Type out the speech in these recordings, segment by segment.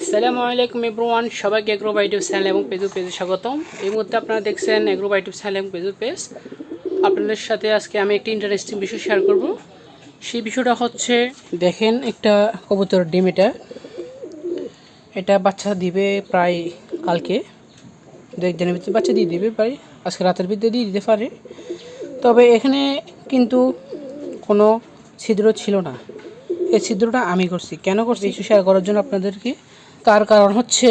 আসসালামু আলাইকুম এভরিওয়ান, সবাইকে এগ্রো বাই ইউটিউব চ্যানেল এবং পেজে স্বাগতম। এই মুহূর্তে আপনারা দেখছেন এগ্রো বাই ইউটিউব চ্যানেল এবং পেজ। আপনাদের সাথে আজকে আমি একটি ইন্টারেস্টিং বিষয় শেয়ার করব। সেই বিষয়টা হচ্ছে, দেখেন একটা কবুতর ডিম, এটা বাচ্চা দিবে প্রায় কালকে, 2-1 দিনের ভিতরে বাচ্চা দিয়ে দিবে, প্রায় আজকে রাতের ভিতরে দিয়ে দিতে পারে। তবে এখানে কিন্তু কোনো ছিদ্র ছিল না। এই ছিদ্রটা আমি করছি। কেন করছি কিছু শেয়ার করার জন্য আপনাদেরকে। তার কারণ হচ্ছে,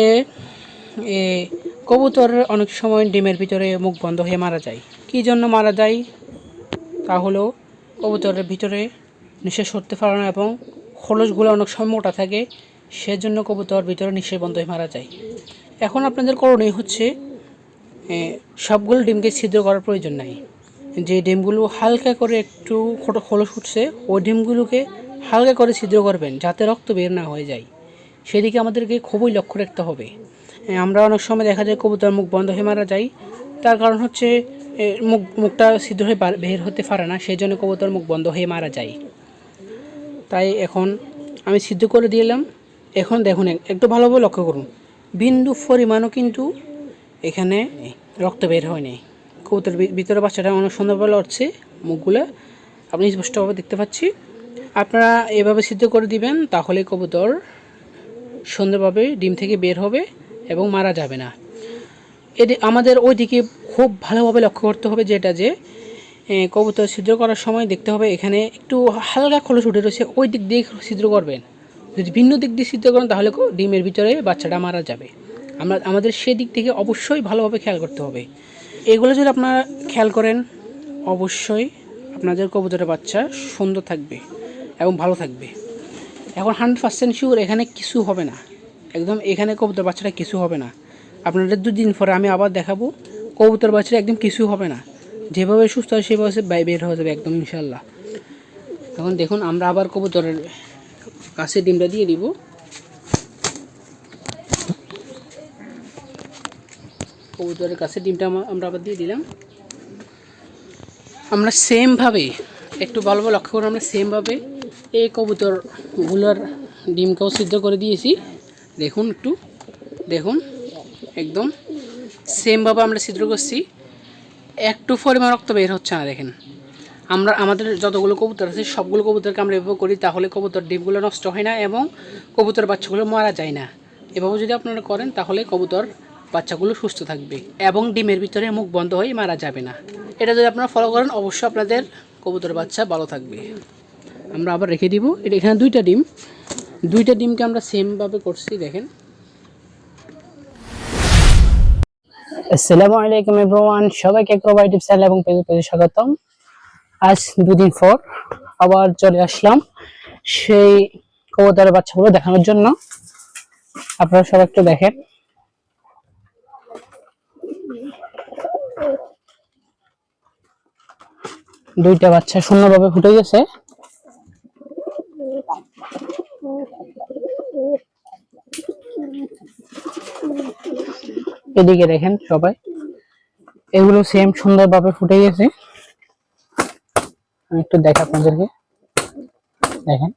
কবুতরের অনেক সময় ডিমের ভিতরে মুখ বন্ধ হয়ে মারা যায়। কী জন্য মারা যায়? তা হলো কবুতরের ভিতরে নিঃশ্বাস করতে পারে না এবং খোলসগুলো অনেক সময় মোটা থাকে, সেজন্য কবুতর ভিতরে নিঃশ্বাস বন্ধ হয়ে মারা যায়। এখন আপনাদের করণীয় হচ্ছে, সবগুলো ডিমকে ছিদ্র করার প্রয়োজন নাই। যে ডিমগুলো হালকা করে একটু খোলস উঠছে, ওই ডিমগুলোকে হালকা করে ছিদ্র করবেন, যাতে রক্ত বের না হয়ে যায়। সেদিকে আমাদেরকে খুবই লক্ষ্য রাখতে হবে। আমরা অনেক সময় দেখা যায় কবুতর মুখ বন্ধ হয়ে মারা যায়। তার কারণ হচ্ছে, মুখটা ছিদ্র হয়ে বের হতে পারে না, সেই জন্য কবুতর মুখ বন্ধ হয়ে মারা যায়। তাই এখন আমি ছিদ্র করে দিলাম। এখন দেখুন, একটু ভালোভাবে লক্ষ্য করুন, বিন্দু পরিমাণও কিন্তু এখানে রক্ত বের হয়নি। কবুতর ভিতরে বাচ্চাটা অনেক সুন্দরভাবে লড়ছে, মুখগুলো আপনি স্পষ্টভাবে দেখতে পাচ্ছি। আপনারা এভাবে সিদ্ধ করে দিবেন, তাহলে কবুতর সুন্দরভাবে ডিম থেকে বের হবে এবং মারা যাবে না। আমাদের ওই দিকে খুব ভালোভাবে লক্ষ্য করতে হবে, যেটা যে কবুতর ছিদ্র করার সময় দেখতে হবে এখানে একটু হালকা খোলস উঠে রয়েছে, ওই দিক দিয়ে ছিদ্র করবেন। যদি ভিন্ন দিক দিয়ে ছিদ্র করেন তাহলে ডিমের ভিতরে বাচ্চাটা মারা যাবে। আমাদের সেদিক থেকে অবশ্যই ভালোভাবে খেয়াল করতে হবে। এগুলো যদি আপনারা খেয়াল করেন, অবশ্যই আপনাদের কবুতরের বাচ্চা সুন্দর থাকবে এবং ভালো থাকবে। এখন 100% শিওর এখানে কিছু হবে না, একদম এখানে কবুতর বাচ্চাটা কিছু হবে না। আপনাদের 2 দিন পরে আমি আবার দেখাবো, কবুতর বাচ্চাটা একদম কিছু হবে না, যেভাবে সুস্থ হয় সেভাবে বের হয়ে যাবে একদম ইনশাল্লাহ। এখন দেখুন, আমরা আবার কবুতরের কাছে ডিমটা দিয়ে দিব। কবুতরের কাছে ডিমটা আমরা আবার দিয়ে দিলাম। আমরা সেমভাবে, একটু ভালোভাবে লক্ষ্য করে, আমরা সেমভাবে এই কবুতরগুলোর ডিমকেও সিদ্ধ করে দিয়েছি। দেখুন, একটু দেখুন, একদম সেমভাবে আমরা ছিদ্র করছি, একটু পরিমাণ রক্ত বের হচ্ছে না। দেখেন, আমাদের যতগুলো কবুতর আছে সবগুলো কবুতরকে আমরা এভাবে করি, তাহলে কবুতর ডিমগুলো নষ্ট হয় না এবং কবুতর বাচ্চাগুলো মারা যায় না। এভাবে যদি আপনারা করেন তাহলে কবুতর বাচ্চাগুলো সুস্থ থাকবে এবং ডিমের ভিতরে মুখ বন্ধ হয়ে মারা যাবে না। এটা যদি আপনারা ফলো করেন, অবশ্যই আপনাদের কবুতর বাচ্চা ভালো থাকবে। আমরা আবার রেখে দিব। এখানে 2টা ডিমকে আমরা সেমভাবে করছি। দেখেন। আসসালামু আলাইকুম এভরিওয়ান, সবাইকে এগ্রো বাই ইউটিউব চ্যানেল এবং পেজে স্বাগতম। আজ 2 দিন পর আবার চলে আসলাম সেই কবুতরের বাচ্চাগুলো দেখানোর জন্য। আপনারা সবাই একটু দেখেন, দুইটা বাচ্চা সুন্দরভাবে ফুটে গেছে। এদিকে দেখেন সবাই, এগুলো সেম সুন্দরভাবে ফুটে গেছে। আমি একটু দেখ আপনাদেরকে, দেখেন।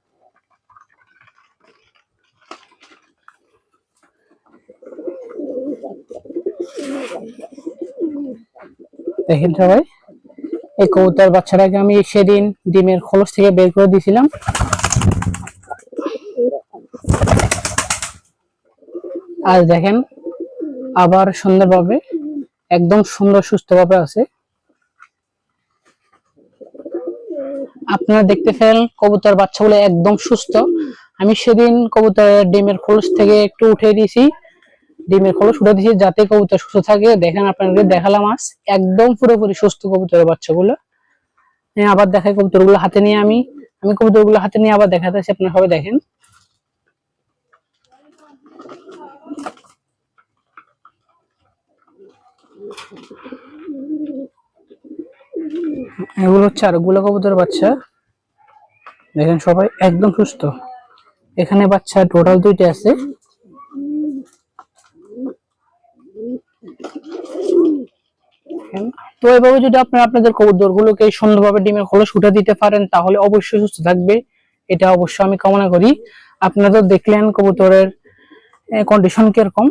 দেখেন সবাই, এই কবুতর বাচ্চাটাকে আমি সেদিন ডিমের খোলস থেকে বের করে দিয়েছিলাম। আজ দেখেন আবার সুন্দরভাবে, একদম সুন্দর সুস্থভাবে আছে। আপনারা দেখতে পেলেন কবুতর বাচ্চাগুলো একদম সুস্থ। আমি সেদিন কবুতরের ডিমের খোলস থেকে একটু উঠে দিয়েছি, যাতে কবুতর সুস্থ থাকে। দেখেন, আপনাদের দেখালাম আজ একদম পুরোপুরি সুস্থ কবুতরের বাচ্চাগুলো। আবার দেখাই কবুতরগুলো হাতে নিয়ে, আমি কবুতরগুলো হাতে নিয়ে আবার দেখাতেছি, আপনারা সবাই দেখেন। এগুলো হচ্ছে আরেকগুলো কবুতরের বাচ্চা। দেখেন সবাই একদম সুস্থ। এখানে বাচ্চা টোটাল 2টা আছে। তো এভাবে যদি আপনারা আপনাদের কবুতরগুলোকে সুন্দরভাবে ডিমের খোলস উঠে দিতে পারেন, তাহলে অবশ্যই সুস্থ থাকবে। এটা অবশ্যই আমি কামনা করি। আপনারা তো দেখলেন কবুতরের কন্ডিশন কিরকম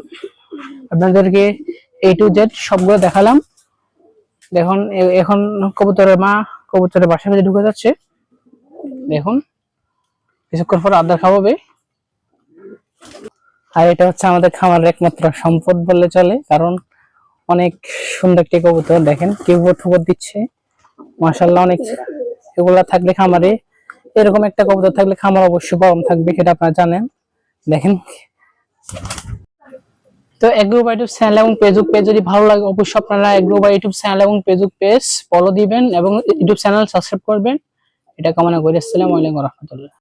আপনাদেরকে A to Z সবগুলো দেখালাম। দেখুন এখন কবুতরের মা কবুতরের বাসার ভিতরে ঢুকে যাচ্ছে। দেখুন কিছুক্ষণ পর আদর খাওয়াবে। আর এটা হচ্ছে আমাদের খামারের একমাত্র সম্পদ বললে চলে, কারণ অনেক সুন্দর একটি কবুতর। দেখেন কিউবট দিচ্ছে মাশাআল্লাহ। অনেক এগুলা থাকলে খামারে, এরকম একটা কবুতর থাকলে খামার অবশ্যই গরম থাকবে, সেটা আপনারা জানেন। দেখেন তো এগ্রো বাই ইউটিউব চ্যানেল এবং ফেসবুক পেজ যদি ভালো লাগে অবশ্যই আপনারা এগ্রো বাই ইউটিউব চ্যানেল এবং ফেসবুক পেজ ফলো দিবেন এবং ইউটিউব চ্যানেল সাবস্ক্রাইব করবেন। এটা কামনা করি। আসসালামু আলাইকুম ওয়া রাহমাতুল্লাহ।